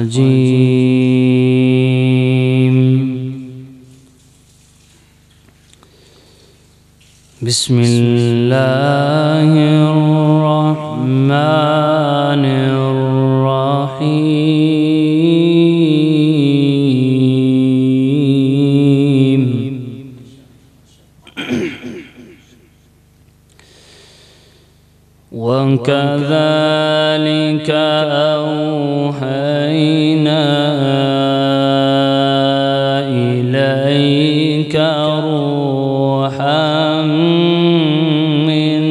الرجيم. بسم الله الرحمن الرحيم. وكذلك أوحينا إليك روحا من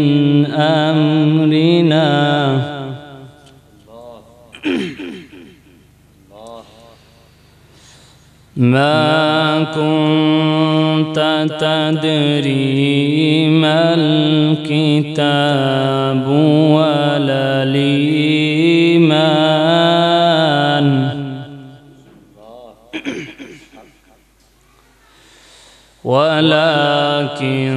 أمرنا ما كنت تدري ما الكتاب ولا الإيمان ولكن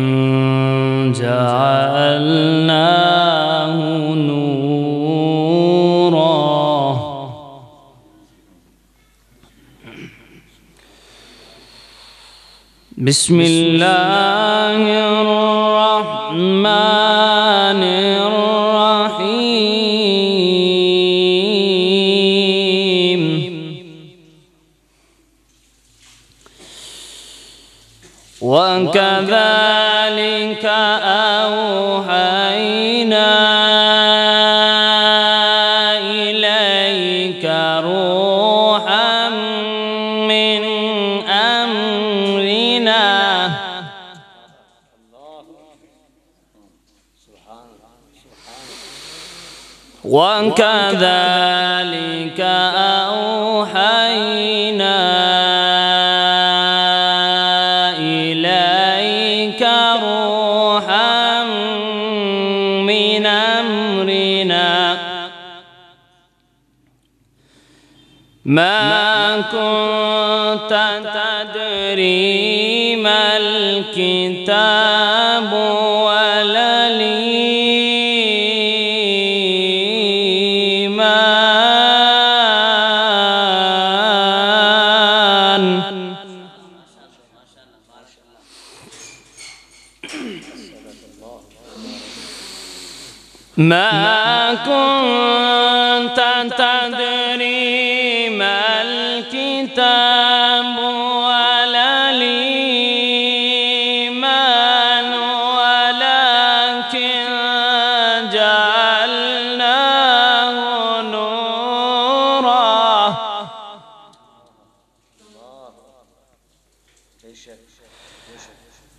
جعلناه نورا بسم الله الرحمن الرحيم. وكذلك أوحينا إليك روحا من أمرنا وكذلك أوحينا إليك روحا من أمرنا ما كنت تدري ما الكتاب ولا الإيمان ما كنت تدري ما الكتاب ولا الإيمان ولكن جعلناه نورا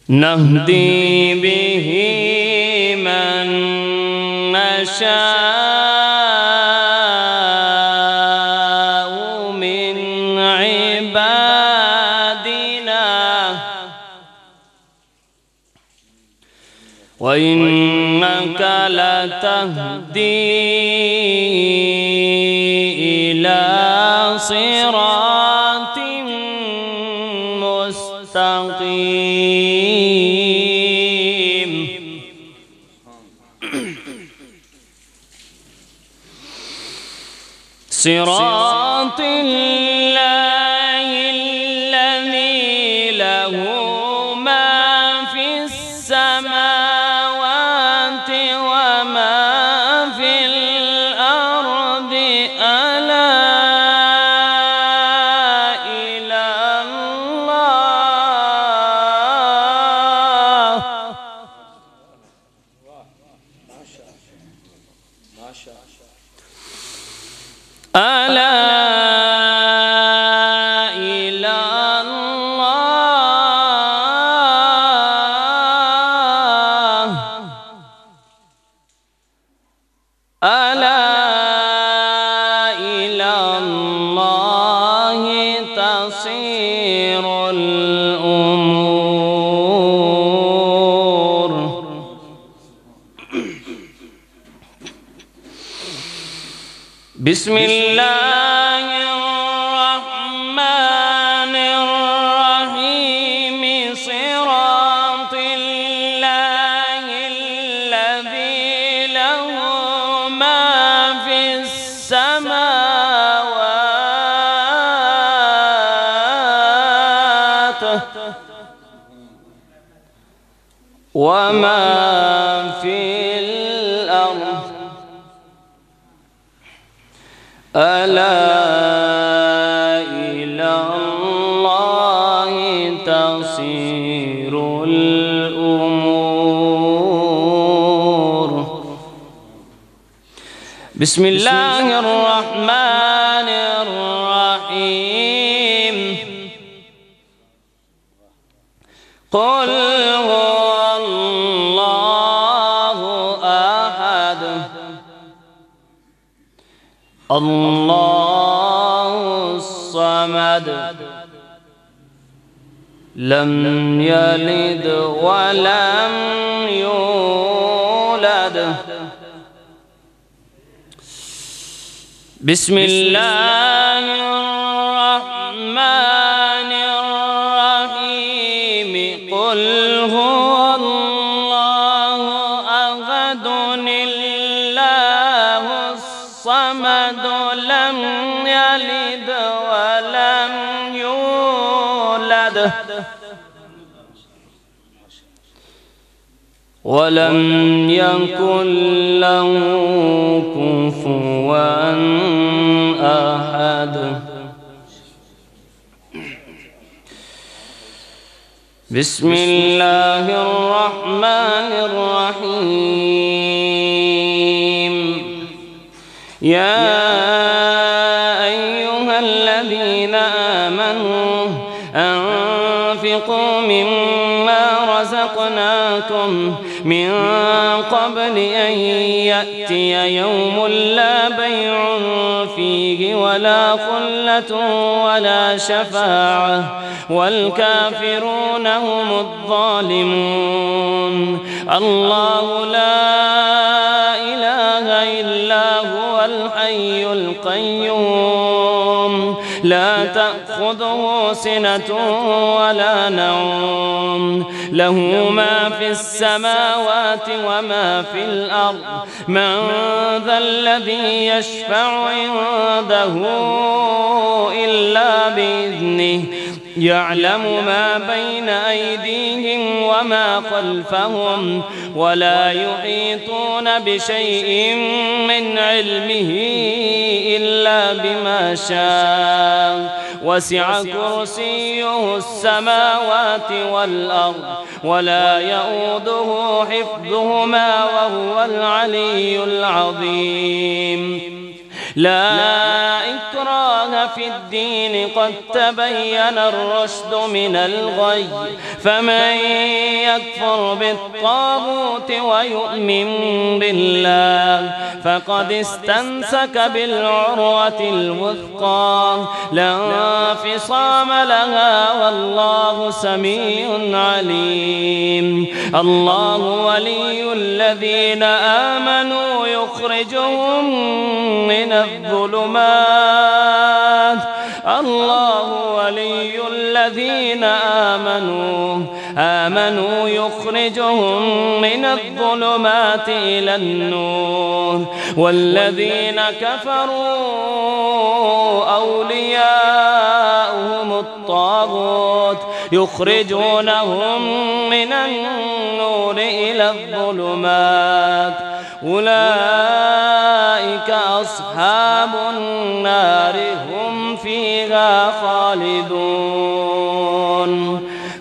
نهدي به من نشاء من عبادنا وإنك لتهدي إلى صراط مستقيم. صراط الله الذي له ما في السماوات وما في الأرض ألا إلى الله ألا إلى الله ألا إلى الله تصير الأمور. بسم الله الرحمن الرحيم. صراط الله الذي له ما في السماوات وما في الأرض ألا إلى الله تصير الأمور. بسم الله الرحمن الرحيم. قل هو الله أحد الله الصمد لم يلد ولم يولد. بسم الله الرحمن الرحيم. قل هو الله أحد الله الصمد لم يلد ولم يولد ولم يكن له كفوا أحد. بسم الله الرحمن الرحيم. يا أيها الذين آمنوا أنفقوا مما رزقناكم من قبل أن يأتي يوم لا بيع فيه ولا خلة ولا شفاعة والكافرون هم الظالمون. الله لا إله إلا هو الحي القيوم لا تأخذه سنة ولا نوم له ما في السماوات وما في الأرض. من ذا الذي يشفع عنده إلا بإذنه يعلم ما بين أيديهم وما خلفهم ولا يحيطون بشيء من علمه إلا بما شاء. وسع كرسيه السماوات والأرض ولا يؤوده حفظهما وهو العلي العظيم. لا إكراه في الدين قد تبين الرشد من الغي. فمن يكفر بالطاغوت ويؤمن بالله فقد استمسك بالعروة الوثقى لا انفصام لها والله سميع عليم. الله ولي الذين آمنوا يخرجهم من الظلمات. الله ولي الذين آمنوا يخرجهم من الظلمات إلى النور. والذين كفروا أولياؤهم الطاغوت يخرجونهم من النور إلى الظلمات. أولئك أصحاب النار هم فيها خالدون.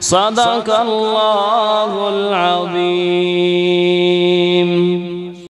صدق الله العظيم.